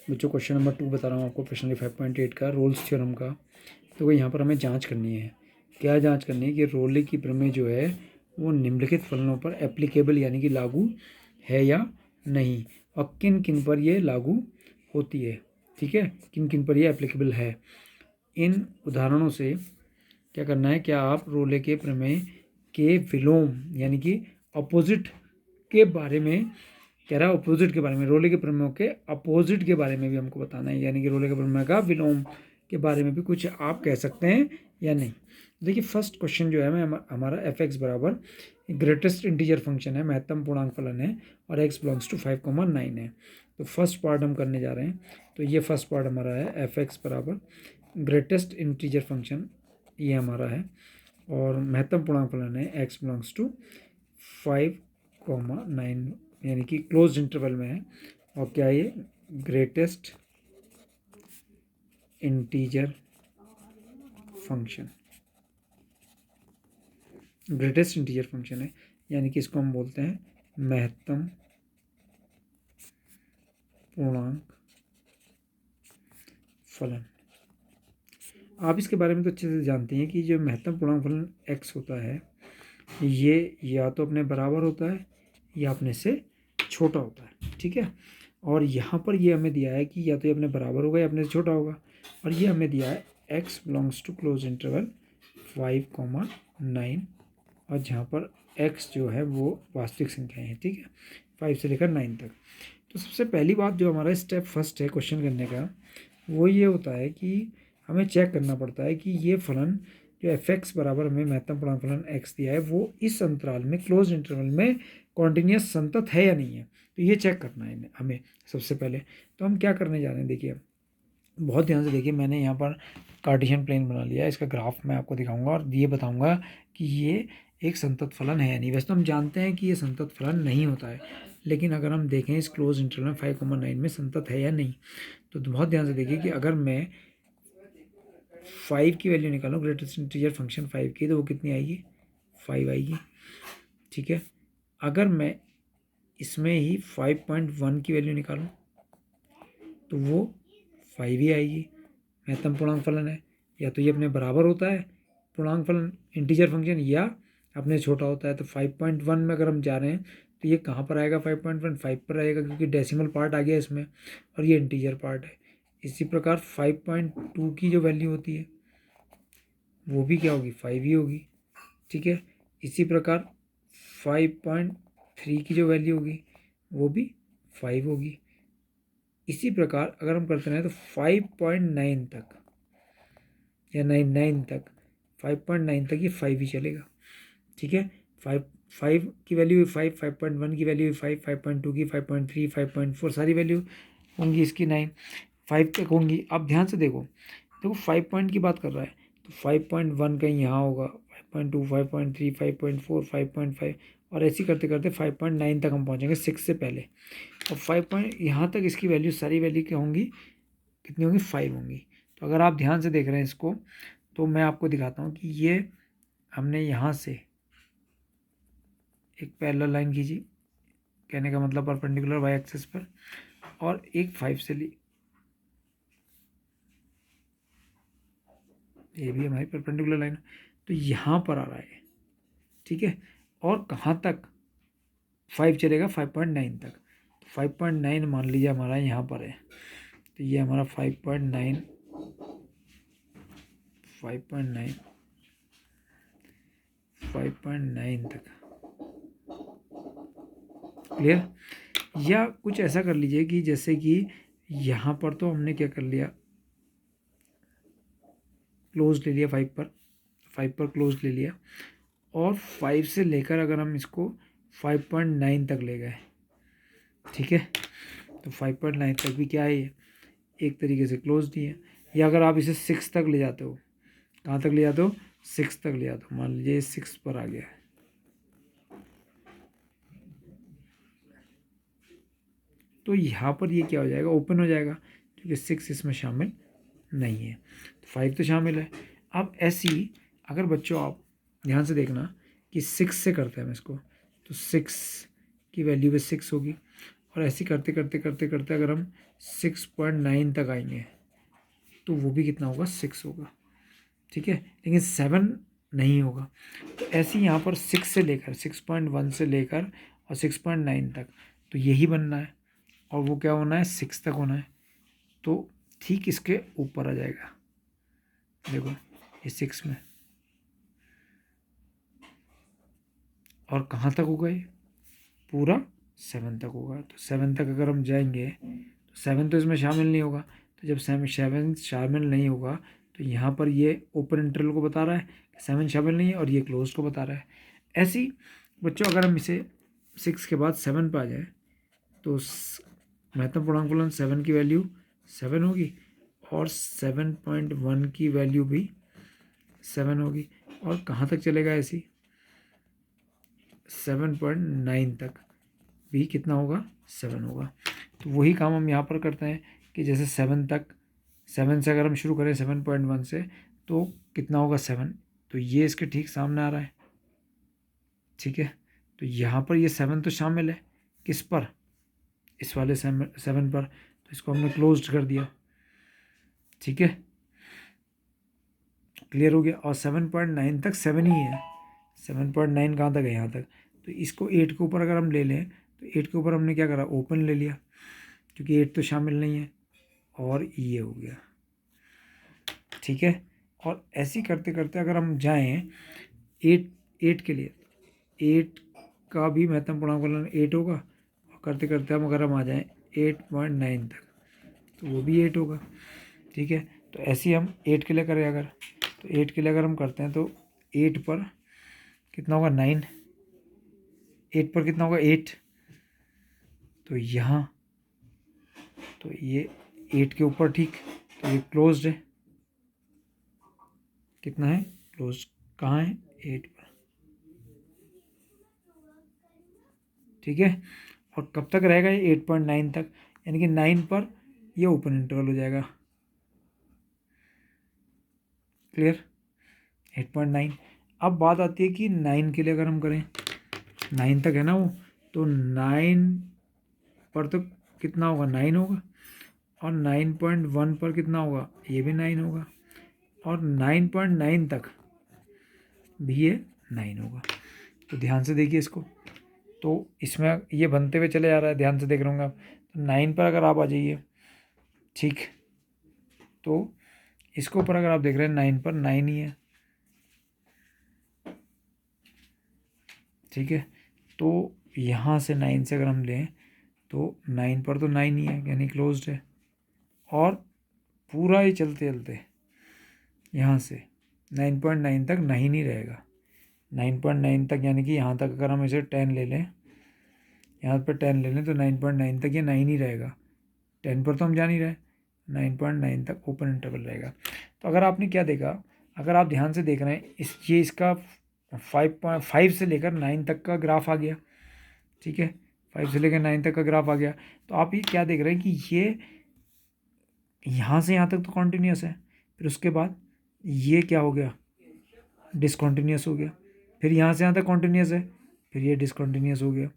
बच्चों question number 2 बता रहा हूँ आपको, प्रश्न 5.8 का रोल्स थ्योरम का। तो वही यहाँ पर हमें जांच करनी है। क्या जांच करनी है कि रोले की प्रमेय जो है वो निम्नलिखित फलनों पर एप्लीकेबल यानी कि लागू है या नहीं, और किन किन पर ये लागू होती है। ठीक है, किन किन पर ये एप्लीकेबल है। इन उदाहरणों से क्या करना है, क्या आप रोले के प्रमेय के विलोम यानी कि अपोजिट के बारे में कह रहा है, अपोजिट के बारे में, रोले के प्रमेयों के अपोजिट के बारे में भी हमको बताना है, यानी कि रोले के प्रमेय का विलोम के बारे में भी कुछ आप कह सकते हैं या नहीं। देखिए फर्स्ट क्वेश्चन जो है हमारा एफ एक्स बराबर ग्रेटेस्ट इंटीजर फंक्शन है, महत्तम पूर्णांक फलन है, और x बिलोंग्स टू 5,9 है। तो फर्स्ट पार्ट हम करने जा रहे हैं। तो ये फर्स्ट पार्ट हमारा है एफ एक्स बराबर ग्रेटेस्ट इंटीजर फंक्शन, ये हमारा है, और महत्तम पूर्णांक फलन है x बिलोंग्स टू 5,9 यानी कि क्लोज इंटरवल में है। और क्या ये greatest integer function, greatest integer function है, यानी कि इसको हम बोलते हैं महत्तम पूर्णांक फलन। आप इसके बारे में तो अच्छे से जानते हैं कि जो महत्तम पूर्णांक फलन x होता है ये या तो अपने बराबर होता है या अपने से छोटा होता है। ठीक है, और यहाँ पर ये हमें दिया है कि या तो ये अपने बराबर होगा या अपने से छोटा होगा, और ये हमें दिया है x belongs to close interval 5,9, और जहाँ पर x जो है वो वास्तविक संख्याएं हैं। ठीक है, 5 से लेकर 9 तक। तो सबसे पहली बात जो हमारा स्टेप फर्स्ट है क्वेश्चन करने का, वो ये होता है कि हमें चेक करना पड़ता है कि ये फलन जो एफ एक्स बराबर हमें महत्तम पूर्णांक फलन x दिया है वो इस अंतराल में क्लोज इंटरवल में कॉन्टिन्यूस संतत है या नहीं है। तो ये चेक करना है हमें सबसे पहले। तो हम क्या करने जा रहे हैं, देखिए बहुत ध्यान से देखिए, मैंने यहाँ पर कार्टेशियन प्लेन बना लिया है, इसका ग्राफ मैं आपको दिखाऊंगा और ये बताऊंगा कि ये एक संतत फलन है या नहीं। वैसे तो हम जानते हैं कि ये संतत फलन नहीं होता है, लेकिन अगर हम देखें इस क्लोज इंटरवल में 5,9 में संतत है या नहीं, तो बहुत ध्यान से देखिए कि अगर मैं 5 की वैल्यू निकालूँ, ग्रेटेस्ट इंटीजर फंक्शन 5 की, तो वो कितनी आएगी, 5 आएगी। ठीक है, अगर मैं इसमें ही 5.1 की वैल्यू निकालूं तो वो 5 ही आएगी। महत्तम पूर्णांक फलन है, या तो ये अपने बराबर होता है पूर्णांक फलन इंटीजर फंक्शन, या अपने छोटा होता है। तो 5.1 में अगर हम जा रहे हैं तो ये कहाँ पर आएगा, 5.1 5 पर आएगा, क्योंकि डेसिमल पार्ट आ गया इसमें और ये इंटीजर पार्ट है। इसी प्रकार 5.2 की जो वैल्यू होती है वो भी क्या होगी, 5 ही होगी। ठीक है, इसी प्रकार 5.3 की जो वैल्यू होगी वो भी 5 होगी। इसी प्रकार अगर हम करते रहें तो 5.9 तक या 9 तक, 5.9 तक ये 5 ही चलेगा। ठीक है, 5 की वैल्यू 5, 5.1 की वैल्यू 5, 5.2 की, 5.3, 5.4 सारी वैल्यू होंगी इसकी 9, 5 तक होंगी। अब ध्यान से देखो 5 पॉइंट की बात कर रहा है तो 5.1 कहीं यहाँ होगा, 5.2, 5.3, 5.4, 5.5, और ऐसे करते करते 5.9 तक हम पहुँचेंगे 6 से पहले। और 5 पॉइंट यहाँ तक इसकी वैल्यू, सारी वैल्यू क्या होंगी, कितनी होंगी, 5 होंगी। तो अगर आप ध्यान से देख रहे हैं इसको, तो मैं आपको दिखाता हूँ कि ये हमने यहाँ से एक पैरेलल लाइन खींची, कहने का मतलब परपेंडिकुलर वाई एक्सिस पर, और एक 5 से ली, ये भी हमारी परपेंडिकुलर लाइन है, तो यहाँ पर आ रहा है। ठीक है, और कहाँ तक 5 चलेगा, 5.9 तक। 5.9 मान लीजिए हमारा यहाँ पर है, तो ये हमारा 5.9 तक क्लियर। या कुछ ऐसा कर लीजिए कि जैसे कि यहाँ पर तो हमने क्या कर लिया, क्लोज ले लिया 5 पर क्लोज ले लिया, और 5 से लेकर अगर हम इसको 5.9 तक ले गए, ठीक है, तो 5.9 तक भी क्या है, एक तरीके से क्लोज नहीं है। या अगर आप इसे 6 तक ले जाते हो, कहाँ तक ले जाते हो, 6 तक ले जाते हो, मान लीजिए 6 पर आ गया है, तो यहाँ पर ये क्या हो जाएगा, ओपन हो जाएगा, क्योंकि 6 इसमें शामिल नहीं है, तो 5 तो शामिल है। अब ऐसी अगर बच्चों आप ध्यान से देखना कि 6 से करते हैं हम इसको, तो 6 की वैल्यू भी 6 होगी, और ऐसे करते करते करते करते अगर हम 6.9 तक आएंगे तो वो भी कितना होगा, 6 होगा, ठीक है। लेकिन 7 नहीं होगा। तो ऐसे यहाँ पर 6 से लेकर 6.1 से लेकर और 6.9 तक तो यही बनना है, और वो क्या होना है, 6 तक होना है। तो ठीक इसके ऊपर आ जाएगा, देखो ये 6 में, और कहाँ तक होगा ये, पूरा 7 तक होगा। तो 7 तक अगर हम जाएंगे तो 7 तो इसमें शामिल नहीं होगा। तो जब 7 शामिल नहीं होगा तो यहाँ पर ये ओपन इंटरवल को बता रहा है कि 7 शामिल नहीं है, और ये क्लोज को बता रहा है। ऐसी बच्चों अगर हम इसे 6 के बाद 7 पे आ जाए तो महत्तम पूर्णांक फलन 7 की वैल्यू 7 होगी, और 7.1 की वैल्यू भी 7 होगी, और कहाँ तक चलेगा ऐसी, 7.9 तक भी कितना होगा, 7 होगा। तो वही काम हम यहाँ पर करते हैं कि जैसे 7 तक, 7 से अगर हम शुरू करें 7.1 से तो कितना होगा, 7। तो ये इसके ठीक सामने आ रहा है, ठीक है। तो यहाँ पर ये 7 तो शामिल है, किस पर, इस वाले 7 पर, तो इसको हमने क्लोज्ड कर दिया, ठीक है, क्लियर हो गया। और 7.9 तक 7 ही है, 7.9 कहाँ तक है, यहाँ तक। तो इसको 8 के ऊपर अगर हम ले लें तो 8 के ऊपर हमने क्या करा, ओपन ले लिया, क्योंकि 8 तो शामिल नहीं है, और ये हो गया, ठीक है। और ऐसे करते करते अगर हम जाएं 8 के लिए, 8 का भी महत्तम पूर्णांक फलन 8 होगा, और करते करते हम अगर हम आ जाएं 8.9 तक तो वो भी 8 होगा, ठीक है। तो ऐसे ही हम 8 के लिए करें अगर, तो 8 के लिए अगर हम करते हैं तो 8 पर कितना होगा, 9, 8 पर कितना होगा, 8। तो यहाँ, तो ये 8 के ऊपर, ठीक, तो ये क्लोज्ड है, कितना है, क्लोज, कहाँ है, 8 पर, ठीक है। और कब तक रहेगा ये, 8.9 तक, यानी कि 9 पर ये ओपन इंटरवल हो जाएगा, क्लियर, 8.9। अब बात आती है कि 9 के लिए अगर हम करें, 9 तक है ना वो, तो 9 पर तो कितना होगा, 9 होगा, और 9.1 पर कितना होगा, ये भी 9 होगा, और 9.9 तक भी ये 9 होगा। तो ध्यान से देखिए इसको, तो इसमें ये बनते हुए चले जा रहा है, ध्यान से देख रहे होंगे आप। तो 9 पर अगर आप आ जाइए, ठीक, तो इसके ऊपर अगर आप देख रहे हैं 9 पर 9 ही है, ठीक है। तो यहाँ से 9 से अगर हम लें तो 9 पर तो 9 ही है, यानी क्लोज्ड है, और पूरा ही चलते चलते यहाँ से 9.9 तक 9 ही रहेगा, 9.9 तक, यानी कि यहाँ तक अगर हम इसे 10 ले लें, यहाँ पर 10 ले लें तो 9.9 तक ये 9 ही रहेगा, 10 पर तो हम जा नहीं रहे, 9.9 तक ओपन इंटरवल रहेगा। तो अगर आपने क्या देखा, अगर आप ध्यान से देख रहे हैं, ये इसका 5 से लेकर 9 तक का ग्राफ आ गया, ठीक है, 5 से लेकर 9 तक का ग्राफ आ गया। तो आप ये क्या देख रहे हैं कि ये यहाँ से यहाँ तक तो कॉन्टीन्यूस है, फिर उसके बाद ये क्या हो गया, डिसकॉन्टीन्यूस हो गया, फिर यहाँ से यहाँ तक कॉन्टीन्यूस है, फिर ये डिसकॉन्टीन्यूस हो गया,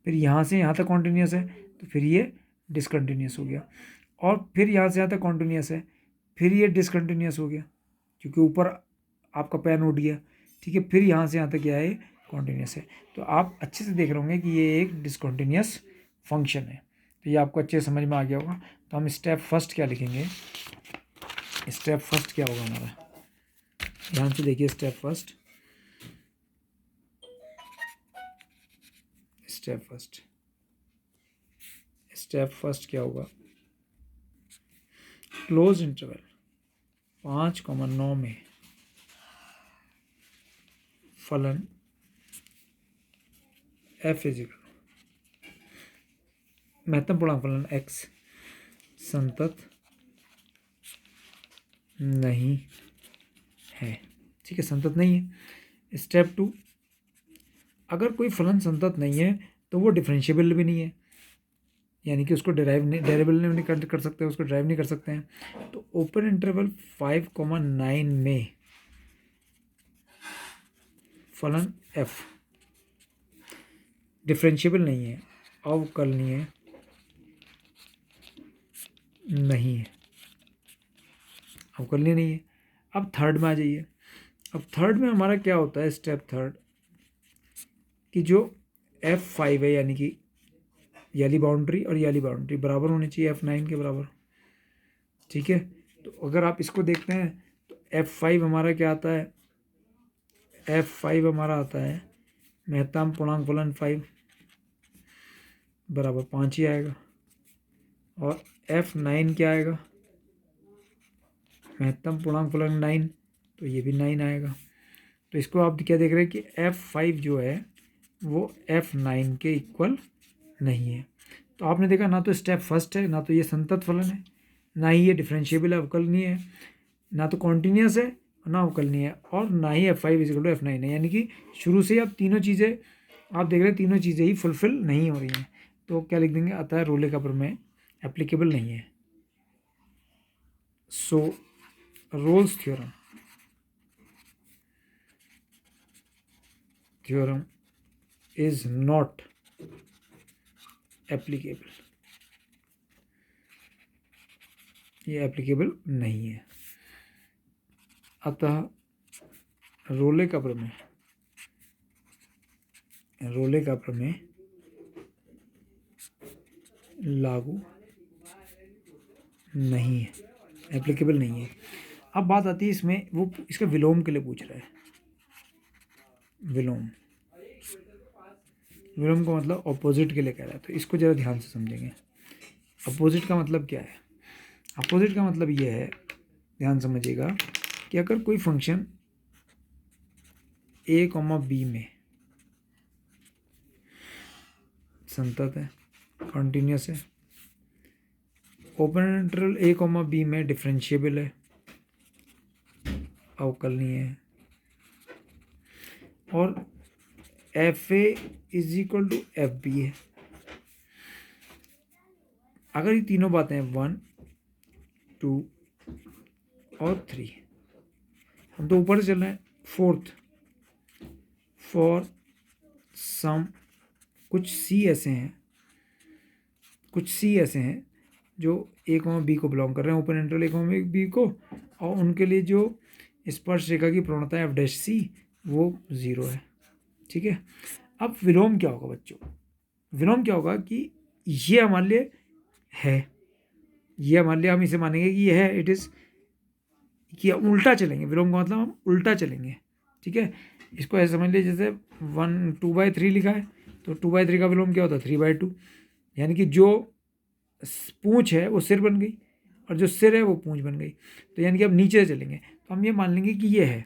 फिर यहाँ से यहाँ तक कॉन्टीन्यूस है, तो फिर ये डिसकंटिन्यूस हो गया, और फिर यहाँ से यहाँ तक कॉन्टीन्यूस है, फिर ये डिसकंटिन्यूस हो गया, क्योंकि ऊपर आपका पैन उठ गया, ठीक है, फिर यहाँ से यहाँ तक क्या है, कॉन्टीन्यूस है। तो आप अच्छे से देख रहे होंगे कि ये एक डिसकंटिन्यूस फंक्शन है। तो ये आपको अच्छे समझ में आ गया होगा। तो हम स्टेप फर्स्ट क्या लिखेंगे, स्टेप फर्स्ट क्या होगा हमारा, ध्यान से देखिए, स्टेप फर्स्ट, स्टेप फर्स्ट क्या होगा, क्लोज इंटरवल 5,9 में फलन f इजिकल महत्तम पूर्णांक फलन x संतत नहीं है, ठीक है, संतत नहीं है। स्टेप 2, अगर कोई फलन संतत नहीं है तो वो डिफरेंशिएबल भी नहीं है, यानी कि उसको डेरिवेबल नहीं कर सकते, उसको ड्राइव नहीं कर सकते हैं। तो ओपन इंटरवल 5,9 में फलन f डिफरेंशिएबल नहीं है, अवकलनीय नहीं है, अवकलनीय नहीं है। अब थर्ड में आ जाइए। अब थर्ड में हमारा क्या होता है, स्टेप थर्ड, कि जो F5 है यानी कि ये वाली बाउंड्री और ये वाली बाउंड्री बराबर होनी चाहिए F9 के बराबर, ठीक है। तो अगर आप इसको देखते हैं तो F5 हमारा क्या आता है, F5 हमारा आता है महत्तम पूर्णांक फलन 5 बराबर 5 ही आएगा, और F9 क्या आएगा, महत्तम पूर्णांक फलन 9, तो ये भी 9 आएगा। तो इसको आप क्या देख रहे हैं कि F5 जो है वो F9 के इक्वल नहीं है। तो आपने देखा ना तो स्टेप फर्स्ट है, ना तो ये संतत फलन है, ना ही ये डिफरेंशिएबल है, अवकलनीय है, ना तो कॉन्टीन्यूस है, ना अवकलनीय है, और ना ही F5 इक्वल टू F9 है। यानी कि शुरू से आप तीनों चीज़ें आप देख रहे हैं, तीनों चीज़ें ही फुलफिल नहीं हो रही हैं। तो क्या लिख देंगे, अतः रोले का प्रमेय एप्लीकेबल नहीं है। So Rolle's theorem is not applicable, ये एप्लीकेबल नहीं है। अतः रोले का प्रमेय लागू नहीं है, एप्लीकेबल नहीं है। अब बात आती है इसमें, वो इसका विलोम के लिए पूछ रहा है। विलोम का मतलब ऑपोजिट के लिए कह रहा है, तो इसको ज़रा ध्यान से समझेंगे। अपोजिट का मतलब क्या है, अपोजिट का मतलब ये है, ध्यान समझिएगा, कि अगर कोई फंक्शन a, b में संतत है, कॉन्टीन्यूस है, ओपन इंटरवल a, b में डिफरेंशिएबल है, अवकलनीय है, और fa is equal to FB है। अगर ये तीनों बातें 1, 2 और 3, हम तो ऊपर से चल रहे हैं, फोर्थ, फॉर सम कुछ सी ऐसे हैं जो a, b को बिलोंग कर रहे हैं, ओपन इंटरवल a, b को, और उनके लिए जो स्पर्श रेखा की प्रवणता है F' वो 0 है, ठीक है। अब विलोम क्या होगा बच्चों, विलोम क्या होगा कि ये हमारे लिए है, ये हमारे लिए हम इसे मानेंगे कि ये है, इट इज़, कि उल्टा चलेंगे, विलोम का मतलब हम उल्टा चलेंगे, ठीक है। इसको ऐसे समझ लीजिए जैसे 2/3 लिखा है, तो 2/3 का विलोम क्या होता है, 3/2, यानी कि जो पूंछ है वो सिर बन गई, और जो सिर है वो पूंछ बन गई। तो यानी कि अब नीचे चलेंगे तो हम ये मान लेंगे कि ये है,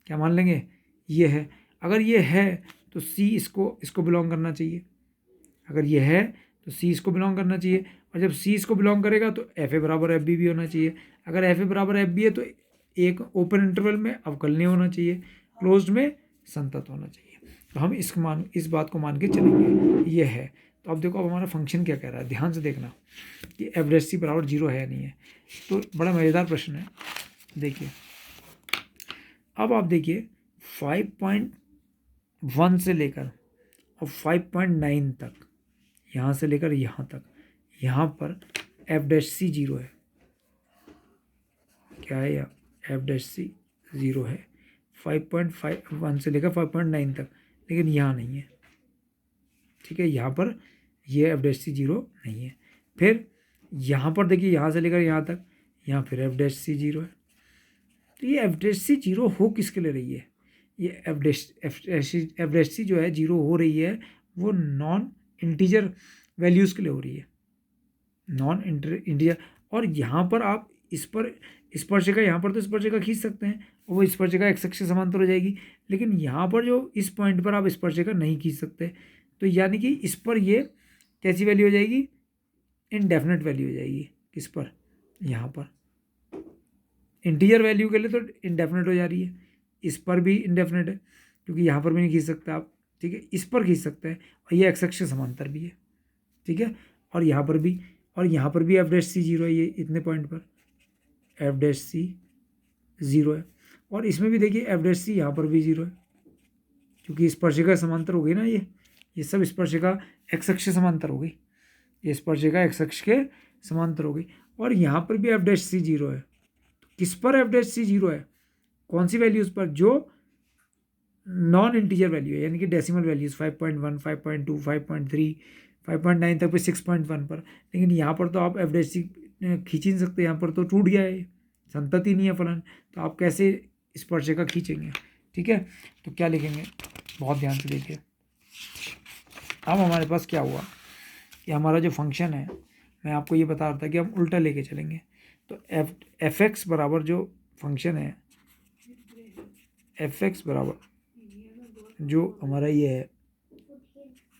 क्या मान लेंगे, ये है। अगर ये है तो सी इसको बिलोंग करना चाहिए, अगर ये है तो सी इसको बिलोंग करना चाहिए, और जब सी इसको बिलोंग करेगा तो एफ ए बराबर एफ बी भी होना चाहिए। अगर एफ ए बराबर एफ बी है तो एक ओपन इंटरवल में अवकलनीय होना चाहिए, क्लोज्ड में संतत होना चाहिए। तो हम इस बात को मान के चलेंगे, ये है। तो अब देखो, अब हमारा फंक्शन क्या कह रहा है, ध्यान से देखना कि F' बराबर 0 है या नहीं है। तो बड़ा मज़ेदार प्रश्न है, देखिए। अब आप देखिए 5.1 से लेकर और 5.9 तक, यहाँ से लेकर यहाँ तक, यहाँ पर F' 0 है, क्या है या F' 0 है 5.1 से लेकर 5.9 तक, लेकिन यहाँ नहीं है, ठीक है। यहाँ पर ये F' 0 नहीं है। फिर यहाँ पर देखिए, यहाँ से लेकर यहाँ तक, यहाँ फिर F' 0 है। तो ये F' 0 हो किसके लिए रही है, ये F' जो है 0 हो रही है वो नॉन इंटीजर वैल्यूज़ के लिए हो रही है, नॉन इंटीजर। और यहाँ पर आप इस पर स्पर्शिका, यहाँ पर तो स्पर्शिका खींच सकते हैं, वो स्पर्शिका एक्स अक्ष से समांतर हो जाएगी, लेकिन यहाँ पर जो इस पॉइंट पर आप स्पर्शिका नहीं खींच सकते। तो यानी कि इस पर ये कैसी वैल्यू हो जाएगी, इनडेफिनेट वैल्यू हो जाएगी। किस पर, यहाँ पर इंटीजर वैल्यू के लिए तो इनडेफिनेट हो जा रही है, इस पर भी इनडेफिनेट है क्योंकि यहाँ पर भी नहीं खींच सकते आप, ठीक है। इस पर खींच सकते हैं और ये एक्स अक्ष से समांतर भी है, ठीक है। और यहाँ पर भी F' 0 है, ये इतने पॉइंट पर F' 0 है। और इसमें भी देखिए F' यहाँ पर भी 0 है, क्योंकि स्पर्शिका समांतर हो गई ना, ये सब स्पर्शिका एक्स अक्ष से समांतर हो गई, ये स्पर्शिका एक्स अक्ष के समांतर हो गई। और यहाँ पर भी एफ डैश सी जीरो है। तो किस पर एफ डैश सी जीरो है? कौन सी वैल्यूज़ पर? जो नॉन इंटीजर वैल्यू है, यानी कि डेसिमल वैल्यूज 5.1, 5.2, 5.3, 5.9 तक, फिर 6.1 पर। लेकिन यहाँ पर तो आप एफ डैश सी खींच ही नहीं सकते, यहाँ पर तो टूट गया है, संतत ही नहीं है फलन, तो आप कैसे स्पर्शिका खींचेंगे? ठीक है, तो क्या लिखेंगे, बहुत ध्यान से देखिए। अब हमारे पास क्या हुआ कि हमारा जो फंक्शन है, मैं आपको ये बता रहा था कि हम उल्टा लेके चलेंगे। तो एफ एक्स बराबर जो फंक्शन है, एफ एक्स बराबर जो हमारा ये है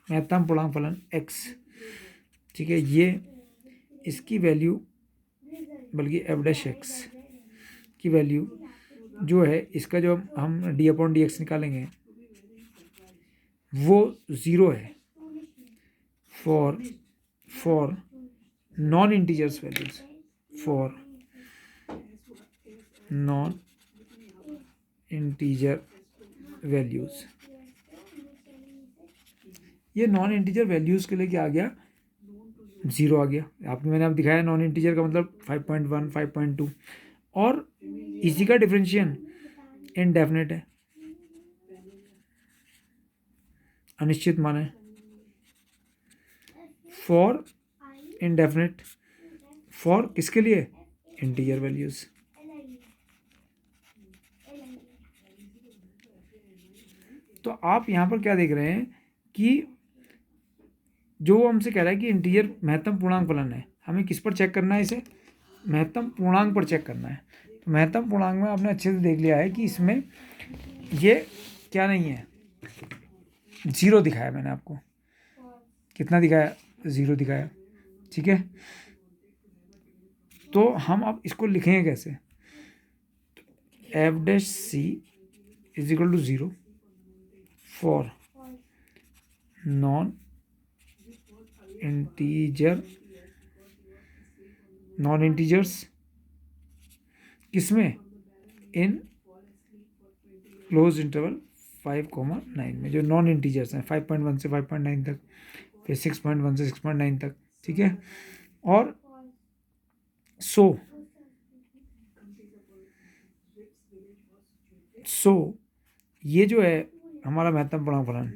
महत्तम पूर्णांक फलन x, ठीक है, ये इसकी वैल्यू, बल्कि एफ डैश एक्स की वैल्यू जो है, इसका जो हम डी अपॉन डी एक्स निकालेंगे वो 0 है for non integers values, for non integer values. ये नॉन इंटीजर वैल्यूज़ के लिए क्या आ गया? 0 आ गया। आपको मैंने अब दिखाया नॉन इंटीजर का मतलब 5.1, 5.2, और इसी का डिफरेंशिएशन इनडेफिनेट है, अनिश्चित मान है, फॉर इनडेफिनेट, फॉर किसके लिए? Integer values. तो आप यहाँ पर क्या देख रहे हैं कि जो हमसे कह रहा है कि इंटीजर महत्तम पूर्णांक फलन है, हमें किस पर चेक करना है? इसे महत्तम पूर्णांक पर चेक करना है। तो महत्तम पूर्णांक में आपने अच्छे से देख लिया है कि इसमें ये क्या नहीं है, 0 दिखाया मैंने आपको। कितना दिखाया? 0 दिखाया, ठीक है। तो हम अब इसको लिखेंगे कैसे? F dash C is equal to 0 for non integers किसमें? इन क्लोज इंटरवल 5,9 में, जो नॉन इंटीजर्स हैं 5.1 से 5.9 तक, फिर 6.1 से 6.9 तक, ठीक है। और सो ये जो है हमारा महत्तम पूर्णांक फलन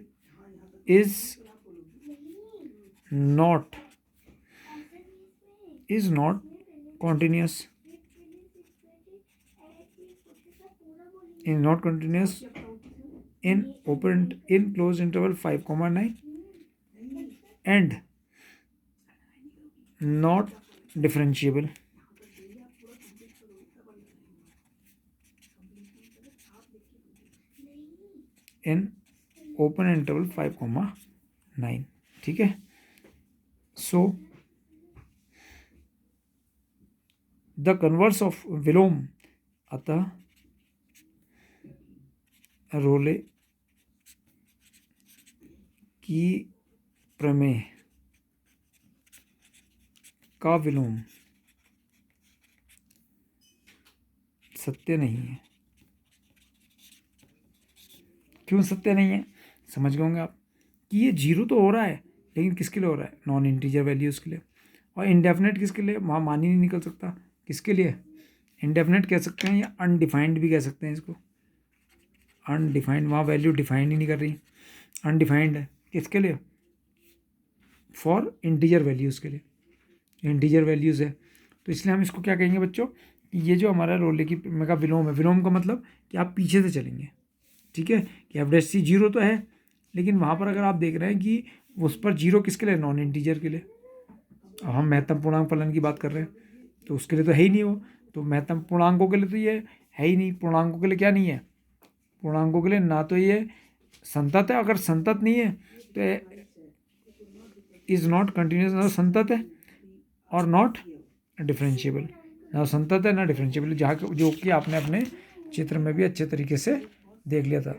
is not continuous in closed interval 5,9 and not differentiable in open interval 5,9, ठीक है। सो द कन्वर्स ऑफ विलोम, अतः रोले की प्रमेय का विलोम सत्य नहीं है। क्यों सत्य नहीं है? समझ गए होंगे आप कि ये 0 तो हो रहा है, लेकिन किसके लिए हो रहा है? नॉन इंटीजर वैल्यूज़ के लिए। और इंडेफिनेट किसके लिए? वहाँ मान ही नहीं निकल सकता। किसके लिए? इंडेफिनेट कह सकते हैं या अनडिफाइंड भी कह सकते हैं इसको। अनडिफाइंड, वहाँ वैल्यू डिफाइन ही नहीं कर रही, अनडिफाइंड है। किसके लिए? फॉर इंटीजर वैल्यूज़ के लिए, इंटीजर वैल्यूज़ है। तो इसलिए हम इसको क्या कहेंगे बच्चों? ये जो हमारा रोले की प्रमेय का विलोम है, विलोम का मतलब कि आप पीछे से चलेंगे, ठीक है। कि एफ डैश सी 0 तो है, लेकिन वहाँ पर अगर आप देख रहे हैं कि उस पर 0 किसके लिए? नॉन इंटीजर के लिए। अब हम महत्तम पूर्णांक फलन की बात कर रहे हैं, तो उसके लिए तो है ही नहीं वो। तो महत्तम पूर्णांकों के लिए तो ये है ही नहीं। पूर्णांकों के लिए क्या नहीं है? पूर्णांकों के लिए ना तो ये संतत है, अगर संतत नहीं है तो इज नॉट कंटिन्यूस, ना संतत है और नॉट डिफरेंशिएबल, ना संतत है ना डिफरेंशिएबल, जहाँ जो कि आपने अपने चित्र में भी अच्छे तरीके से देख लिया था।